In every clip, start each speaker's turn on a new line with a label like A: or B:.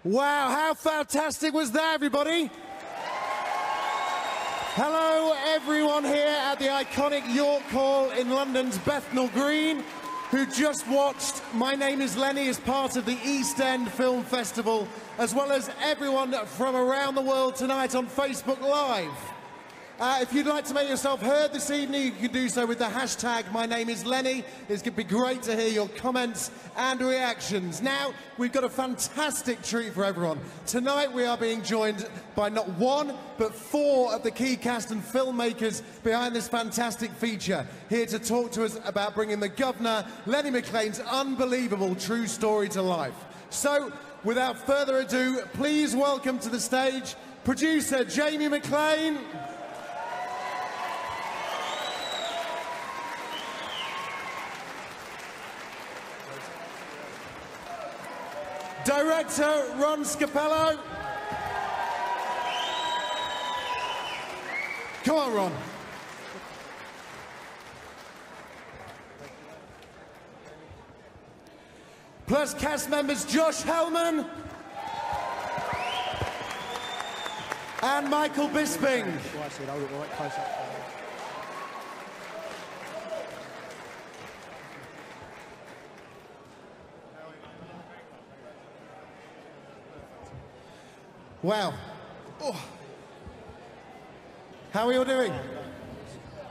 A: Wow, how fantastic was that, everybody? Hello, everyone here at the iconic York Hall in London's Bethnal Green, who just watched My Name is Lenny as part of the East End Film Festival, as well as everyone from around the world tonight on Facebook Live. If you'd like to make yourself heard this evening, you can do so with the hashtag My Name is Lenny. It's going to be great to hear your comments and reactions. Now, we've got a fantastic treat for everyone. Tonight, we are being joined by not one, but four of the key cast and filmmakers behind this fantastic feature, here to talk to us about bringing the Guvnor, Lenny Mclean's unbelievable true story to life. So, without further ado, please welcome to the stage producer Jamie Mclean, director Ron Scalpelo. Come on, Ron. Plus cast members Josh Hallman and Michael Bisping. Wow. Oh. How are you all doing?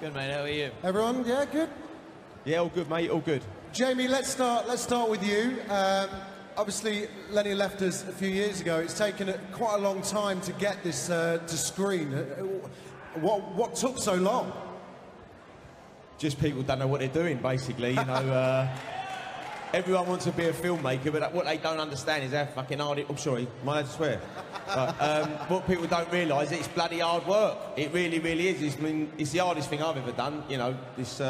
B: Good, mate. How are you?
A: Everyone, yeah, good?
C: Yeah, all good, mate, all good.
A: Jamie, let's start with you. Obviously, Lenny left us a few years ago. It's taken quite a long time to get this to screen. What took so long?
C: Just people don't know what they're doing, basically, you know. Everyone wants to be a filmmaker, but what they don't understand is how fucking hard it... I'm sorry, am I allowed to swear? But what people don't realise is it's bloody hard work. It really, really is. I mean, it's the hardest thing I've ever done, you know. This,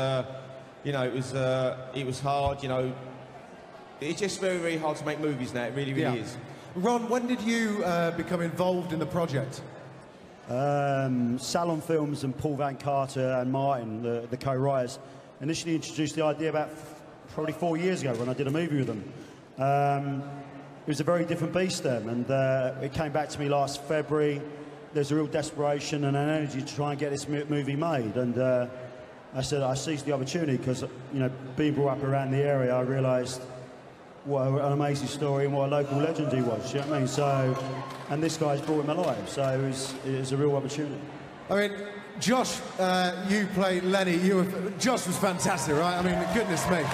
C: you know, it was hard, you know. It's just very, very hard to make movies now. It really, really is.
A: Ron, when did you become involved in the project?
D: Salon Films and Paul Van Carter and Martin, the co-writers, initially introduced the idea about probably 4 years ago when I did a movie with them. It was a very different beast then, and it came back to me last February. There's a real desperation and an energy to try and get this movie made, and I said I seized the opportunity because, you know, being brought up around the area, I realised what an amazing story and what a local legend he was, you know what I mean? So, and this guy's brought him alive, so it was a real opportunity.
A: I mean, Josh, you played Lenny. Josh was fantastic, right? I mean, goodness me.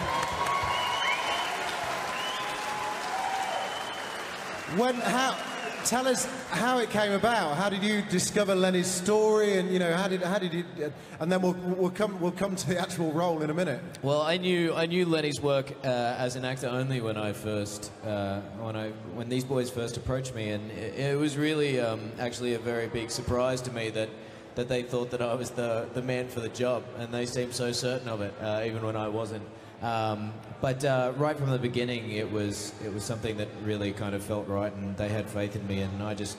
A: Tell us how it came about. How did you discover Lenny's story, and you know, how did you? And then we'll come to the actual role in a minute.
B: Well, I knew Lenny's work as an actor only when I first when these boys first approached me, and it was really actually a very big surprise to me that they thought that I was the man for the job, and they seemed so certain of it, even when I wasn't. But right from the beginning, it was something that really kind of felt right, and they had faith in me, and I just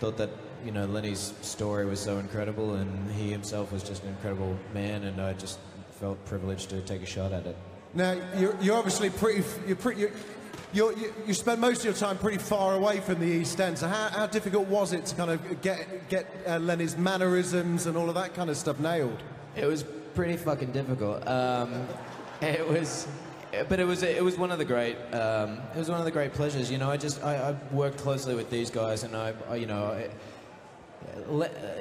B: thought that, you know, Lenny's story was so incredible, and he himself was just an incredible man, and I just felt privileged to take a shot at it.
A: Now, you're obviously you spend most of your time pretty far away from the East End, so how difficult was it to kind of get Lenny's mannerisms and all of that kind of stuff nailed?
B: It was pretty fucking difficult. It was one of the great pleasures. You know, I worked closely with these guys, and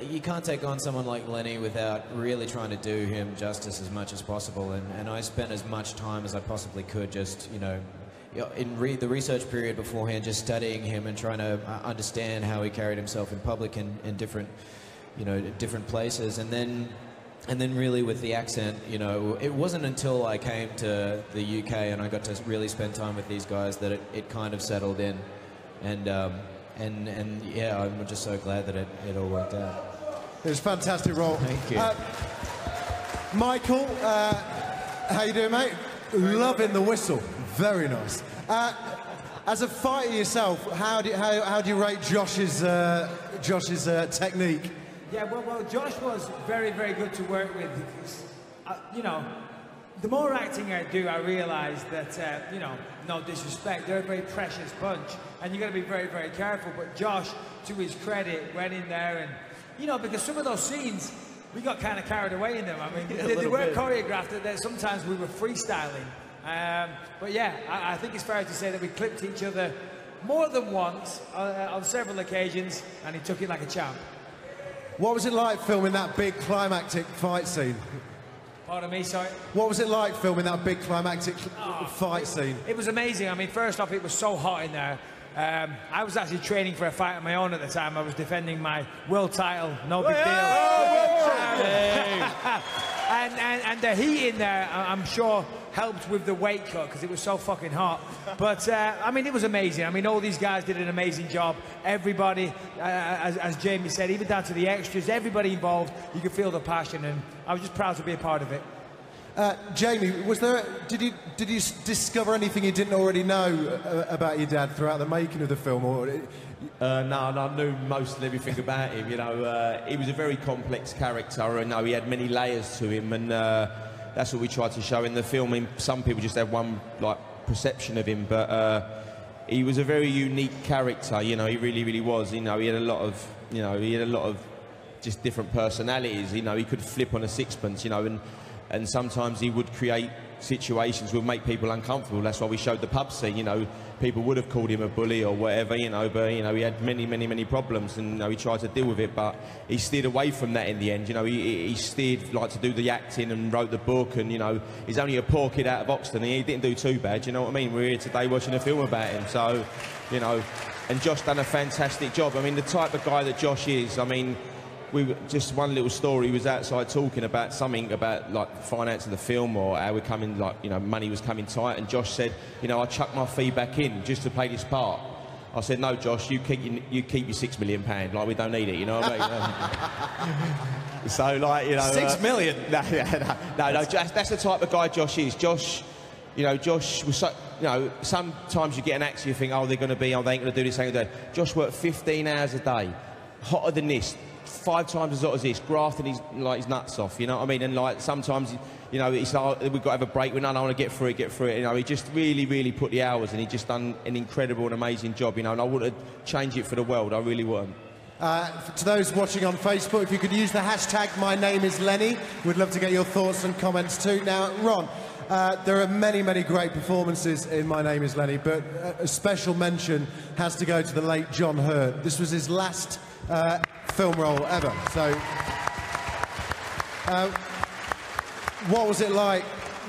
B: you can't take on someone like Lenny without really trying to do him justice as much as possible. And I spent as much time as I possibly could, just, you know, in the research period beforehand, just studying him and trying to understand how he carried himself in public in different, you know, different places, and then really with the accent, you know, it wasn't until I came to the UK and I got to really spend time with these guys that it kind of settled in, and yeah, I'm just so glad that it all worked out.
A: It was a fantastic role.
B: Thank you.
A: Michael, how you doing, mate? Loving the whistle. Very nice. As a fighter yourself, how do you rate Josh's technique?
E: Yeah, well, Josh was very, very good to work with. You know, the more acting I do, I realise that, you know, no disrespect, they're a very precious bunch, and you've got to be very, very careful. But Josh, to his credit, went in there and, you know, because some of those scenes, we got kind of carried away in them. I mean, they weren't choreographed, that sometimes we were freestyling. But yeah, I think it's fair to say that we clipped each other more than once on several occasions, and he took it like a champ.
A: What was it like filming that big climactic fight scene?
E: Pardon me, sorry?
A: What was it like filming that big climactic fight scene?
E: It was amazing. I mean, first off, it was so hot in there. I was actually training for a fight of my own at the time. I was defending my world title, no big deal. And the heat in there, I'm sure, helped with the weight cut because it was so fucking hot. But, I mean, it was amazing. I mean, all these guys did an amazing job. Everybody, as Jamie said, even down to the extras, everybody involved, you could feel the passion, and I was just proud to be a part of it.
A: Jamie, did you discover anything you didn't already know about your dad throughout the making of the film? Or
C: no, I knew most of everything about him. You know, he was a very complex character, and he had many layers to him, and that's what we tried to show in the film. I mean, some people just have one perception of him, but he was a very unique character. You know, he really, really was. You know, he had a lot of just different personalities. You know, he could flip on a sixpence. You know, and sometimes he would create situations that would make people uncomfortable. That's why we showed the pub scene. You know, people would have called him a bully or whatever, you know, but, you know, he had many problems, and, you know, he tried to deal with it, but he steered away from that in the end. You know, he steered, to do the acting and wrote the book, and, you know, he's only a poor kid out of Oxton, and he didn't do too bad, you know what I mean? We're here today watching a film about him, so, you know, and Josh done a fantastic job. I mean, the type of guy that Josh is, I mean, just one little story, he was outside talking about something about finance of the film, or how we're coming, you know, money was coming tight, and Josh said, you know, I chucked my fee back in just to play this part. I said, no, Josh, you keep your £6 million, we don't need it, you know what I mean? So, you know,
B: $6 million?
C: No, that's the type of guy Josh is. Josh was so, you know, sometimes you get an actor, you think, oh, they ain't going to do this, they ain't going to do that. Josh worked 15 hours a day, hotter than this, 5 times as hot as this, grafting his nuts off, you know what I mean? And sometimes, you know, it's like, we've got to have a break. I don't want to get through it. You know, he just really put the hours, and he just done an incredible and amazing job, you know, and I wouldn't change it for the world. I really wouldn't.
A: To those watching on Facebook, if you could use the hashtag #MyNameIsLenny, we'd love to get your thoughts and comments too. Now, Ron, there are many great performances in My Name Is Lenny, but a special mention has to go to the late John Hurt. This was his last film role ever. So, what was it like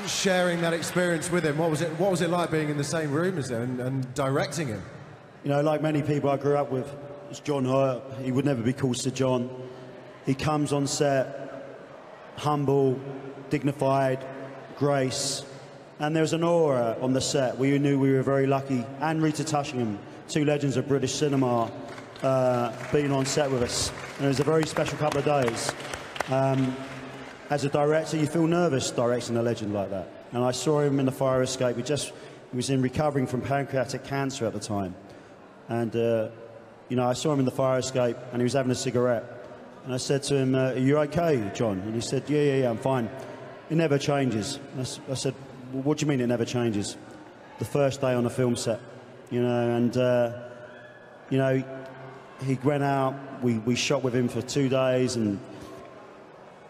A: sharing that experience with him? What was it like being in the same room as him and directing him?
D: You know, like many people I grew up with, it's John Hurt. He would never be called Sir John. He comes on set humble, dignified, grace, and there was an aura on the set. We knew we were very lucky. And Rita Tushingham, 2 legends of British cinema, being on set with us, and it was a very special couple of days. As a director, you feel nervous directing a legend like that, and I saw him in the fire escape. He was recovering from pancreatic cancer at the time, and you know, I saw him in the fire escape, and he was having a cigarette, and I said to him, are you okay, John? And he said, yeah, I'm fine. It never changes. I said, well, what do you mean it never changes? The first day on a film set, you know, and you know, he went out, we shot with him for 2 days, and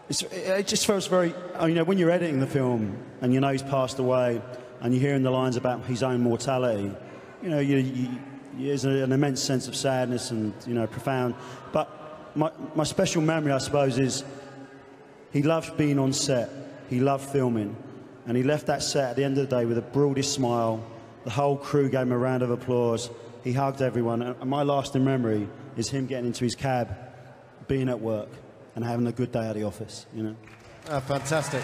D: it just feels very, you know, when you're editing the film and you know he's passed away and you're hearing the lines about his own mortality, you know, there's an immense sense of sadness and, you know, profound. But my special memory, I suppose, is he loved being on set, he loved filming, and he left that set at the end of the day with the broadest smile. The whole crew gave him a round of applause. He hugged everyone, and my lasting memory is him getting into his cab, being at work, and having a good day at the office, you know.
A: Fantastic.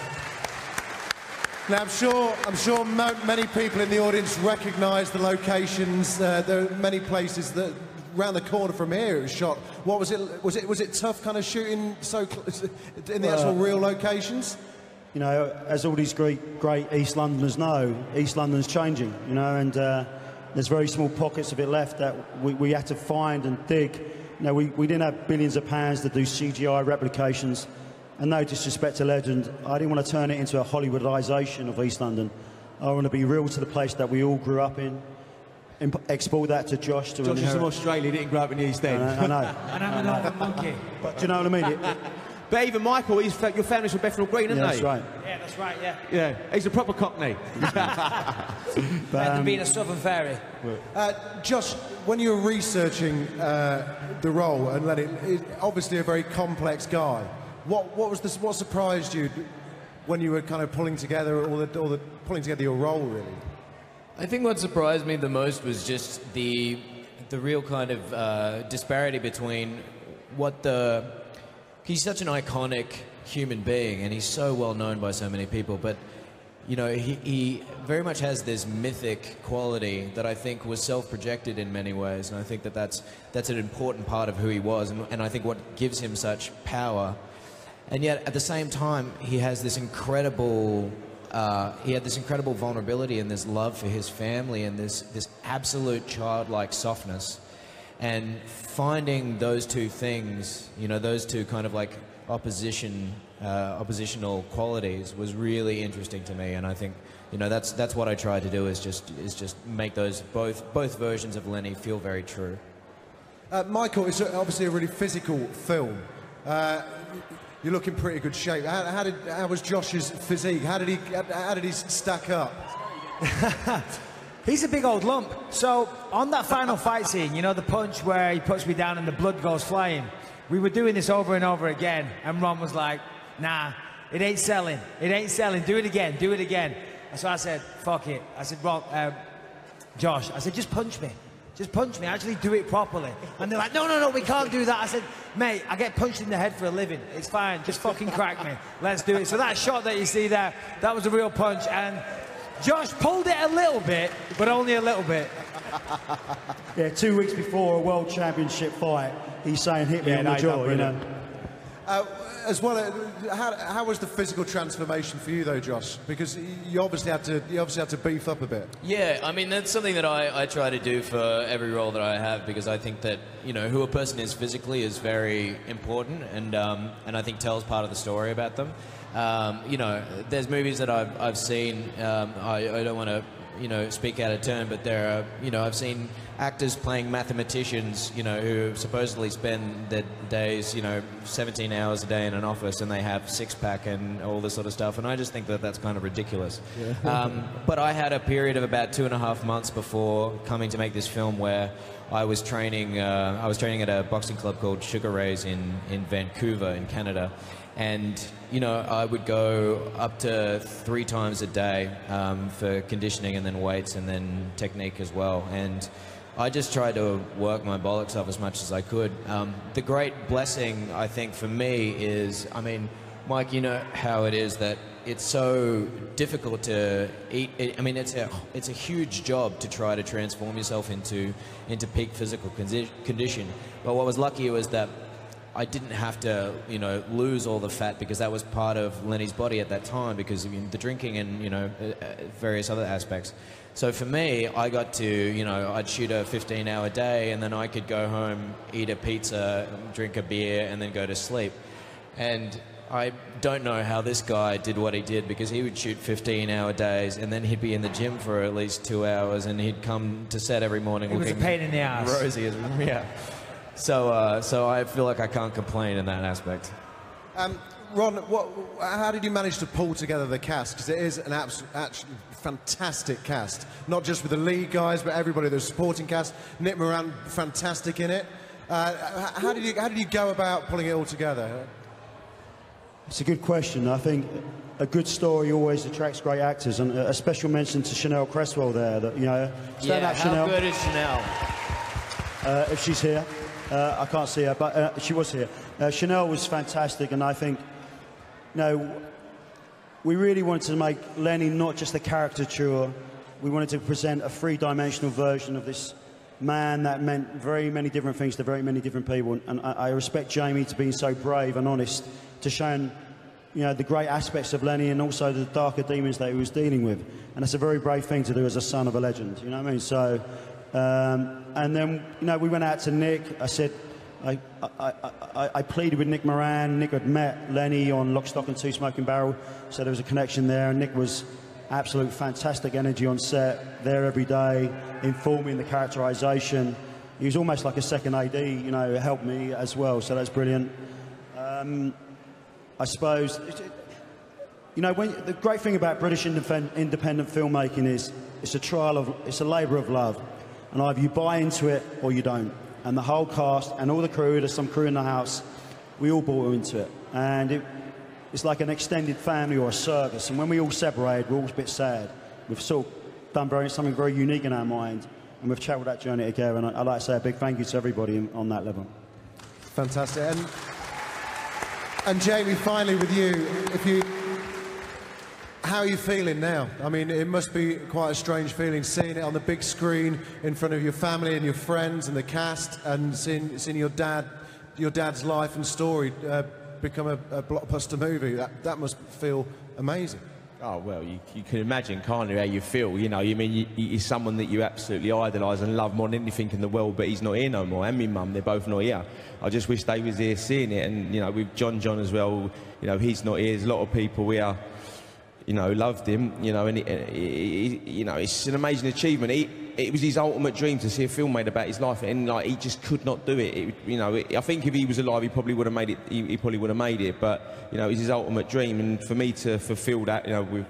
A: Now, I'm sure many people in the audience recognise the locations. There are many places that, round the corner from here, it was shot. What was it? Was it tough, kind of shooting in the actual real locations?
D: You know, as all these great East Londoners know, East London's changing, you know, and there's very small pockets of it left that we had to find and dig. You know, we didn't have billions of pounds to do CGI replications, and no disrespect to Legend, I didn't want to turn it into a Hollywoodisation of East London. I want to be real to the place that we all grew up in, export that to Josh.
C: Josh is from Australia, didn't grow up in the East End.
D: I know.
E: And I'm an old monkey.
D: But do you know what I mean?
C: But even Michael, your family's from Bethnal Green, isn't
D: Yeah,
C: they?
D: that's right.
E: Yeah, that's right, yeah.
C: Yeah, he's a proper Cockney.
E: Better being a Southern fairy.
A: Josh, when you were researching the role, and Lenny, obviously a very complex guy, what surprised you when you were kind of pulling together pulling together your role, really?
B: I think what surprised me the most was just the real kind of disparity between what he's such an iconic human being, and he's so well known by so many people, but you know, he very much has this mythic quality that I think was self-projected in many ways, and I think that's an important part of who he was, and I think what gives him such power. And yet, at the same time, he has this incredible vulnerability and this love for his family and this absolute childlike softness. And finding those two things, you know, those two kind of like oppositional qualities was really interesting to me. And I think, you know, that's what I tried to do is just make those both versions of Lenny feel very true.
A: Michael, it's obviously a really physical film. You look in pretty good shape. How was Josh's physique? How did he stack up?
E: He's a big old lump. So on that final fight scene, you know, the punch where he puts me down and the blood goes flying, we were doing this over and over again, and Ron was like, nah, it ain't selling. It ain't selling. Do it again. Do it again. And so I said, fuck it. I said, Ron, Josh, I said, just punch me. Just punch me. Actually do it properly. And they're like, no, we can't do that. I said, mate, I get punched in the head for a living. It's fine. Just fucking crack me. Let's do it. So that shot that you see there, that was a real punch. And Josh pulled it a little bit, but only a little bit.
D: Yeah, 2 weeks before a world championship fight, he's saying hit me on the jaw, you know.
A: As well, how was the physical transformation for you, though, Josh? Because you obviously had to beef up a bit.
B: Yeah, I mean, that's something that I try to do for every role that I have, because I think that, you know, who a person is physically is very important, and I think tells part of the story about them. You know, there's movies that I've seen. I don't want to, you know, speak out of turn, but there are, you know, I've seen actors playing mathematicians, you know, who supposedly spend their days, you know, 17 hours a day in an office, and they have six-pack and all this sort of stuff, and I just think that that's kind of ridiculous. Yeah. But I had a period of about 2.5 months before coming to make this film where I was training at a boxing club called Sugar Ray's in Vancouver in Canada. And, you know, I would go up to 3 times a day for conditioning, and then weights, and then technique as well. And I just tried to work my bollocks off as much as I could. The great blessing, I think, for me is, I mean, Mike, you know how it is that it's so difficult to eat. I mean, it's a huge job to try to transform yourself into peak physical condition. But what was lucky was that I didn't have to, you know, lose all the fat, because that was part of Lenny's body at that time, because of, you know, the drinking and, you know, various other aspects. So for me, I got to, you know, I'd shoot a 15-hour day, and then I could go home, eat a pizza, drink a beer, and then go to sleep. And I don't know how this guy did what he did, because he would shoot 15-hour days, and then he'd be in the gym for at least 2 hours, and he'd come to set every morning looking...
E: It was a pain in the ass.
B: Rosy as... Yeah. So I feel like I can't complain in that aspect.
A: Ron, how did you manage to pull together the cast? Because it is an absolutely fantastic cast. Not just with the lead guys, but everybody, the supporting cast. Nick Moran, fantastic in it. How did you go about pulling it all together?
D: It's a good question. I think a good story always attracts great actors, and a special mention to Chanel Cresswell there. That, you know, stand up, Chanel.
B: How good is Chanel?
D: If she's here. I can't see her, but she was here. Chanel was fantastic, and I think, you know, we really wanted to make Lenny not just a caricature. We wanted to present a three-dimensional version of this man that meant very many different things to very many different people. And I respect Jamie to being so brave and honest, to showing, you know, the great aspects of Lenny and also the darker demons that he was dealing with. And it's a very brave thing to do as a son of a legend, you know what I mean? So, and then, you know, we went out to Nick. I said, I pleaded with Nick Moran. Nick had met Lenny on Lock, Stock and Two Smoking Barrel, so there was a connection there. Nick was absolute fantastic energy on set, there every day, informing the characterisation. He was almost like a second AD, you know, helped me as well, so that's brilliant. I suppose, you know, the great thing about British independent filmmaking is it's a labour of love, and either you buy into it or you don't. And the whole cast and all the crew, there's some crew in the house, we all bought into it. And it's like an extended family or a service. And when we all separated, we're all a bit sad. We've sort of done something very unique in our mind, and we've travelled that journey together. And I'd like to say a big thank you to everybody on that level.
A: Fantastic. And Jamie, finally with you, how are you feeling now? I mean, it must be quite a strange feeling seeing it on the big screen in front of your family and your friends and the cast, and seeing your dad's life and story become a blockbuster movie. That must feel amazing.
C: Oh, well, you can imagine, can't you, how you feel, you know. You mean, he's someone that you absolutely idolise and love more than anything in the world, but he's not here no more, and my mum, they're both not here. I just wish they was here seeing it, and, you know, with John as well, you know, he's not here. There's a lot of people here, you know, loved him, you know, and you know, it's an amazing achievement. It was his ultimate dream to see a film made about his life, and like he just could not do it. You know, I think if he was alive, he probably would have made it. He probably would have made it. But you know, it was his ultimate dream, and for me to fulfil that, you know, with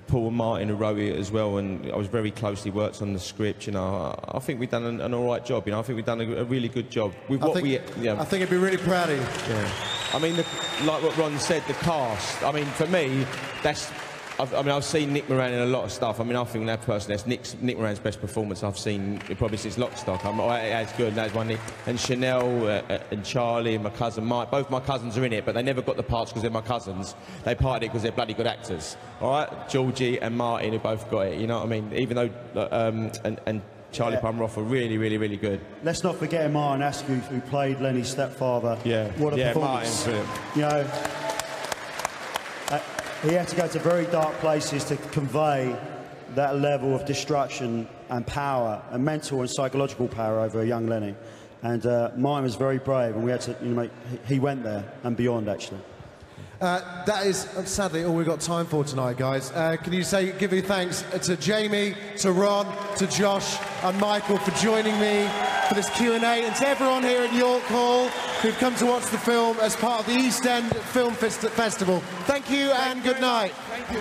C: Paul and Martin who wrote it as well, and I was very closely worked on the script. You know, I think we've done an all right job. You know, I think we've done a really good job with what we.
A: I think he'd be really proud of you.
C: Yeah. I mean, like what Ron said, the cast. I mean, for me, that's. I've seen Nick Moran in a lot of stuff. I mean, I think that's Nick Moran's best performance I've seen probably since Lock, Stock. That's good. That's one. And Chanel and Charlie and my cousin Mike. Both my cousins are in it, but they never got the parts because they're my cousins. They parted it because they're bloody good actors. All right, Georgie and Martin, who both got it. You know what I mean? Even though and Charlie Pumroff are really, really, really good.
D: Let's not forget Martin Askew, who played Lenny's stepfather.
C: Yeah.
D: What a performance.
C: Martin,
D: you know. He had to go to very dark places to convey that level of destruction and power, and mental and psychological power over a young Lenny. And Martin was very brave, and we had to, you know, he went there and beyond, actually.
A: That is sadly all we've got time for tonight, guys. Can you give your thanks to Jamie, to Ron, to Josh and Michael for joining me for this Q&A, and to everyone here at York Hall who've come to watch the film as part of the East End Film Festival. Thank you and good night.
E: Thank you.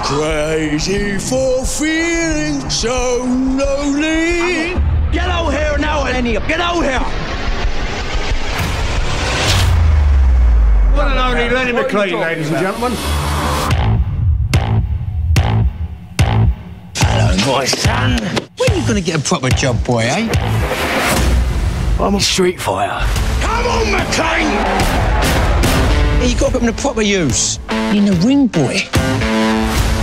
F: Crazy for feeling so lonely.
G: Get out here now, Lenny. Get out here. One and only Lenny Mclean, ladies and gentlemen.
F: Hello, my son. When are you going to get a proper job, boy, eh?
G: I'm a street fighter.
F: Come on, Mclean! Hey, you got to put him to proper use. You're in the ring, boy.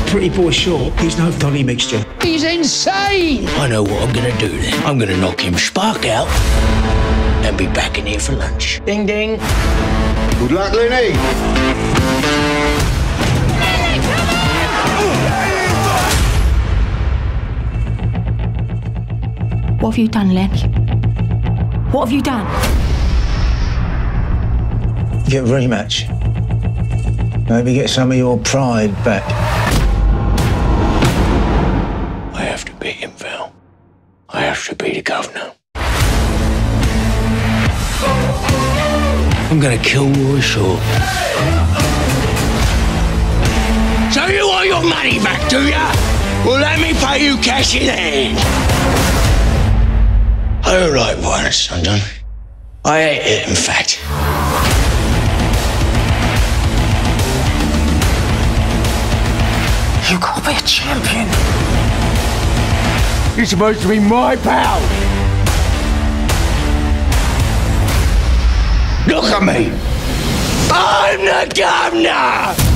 G: Pretty boy short. He's no dolly mixture.
F: He's insane! I know what I'm going to do then. I'm going to knock him spark out and be back in here for lunch. Ding, ding.
G: Good luck, Lenny.
H: What have you done, Lenny? What have you done?
F: Get a rematch. Maybe get some of your pride back. I have to beat him, Val. I have to be the Guvnor. I'm gonna kill Roy Shaw. So you want your money back, do ya? Well, let me pay you cash in hand. I don't like violence, son. I hate it, in fact.
H: You gotta be a champion.
G: You're supposed to be my pal.
F: Look at me. I'm the Guvnor!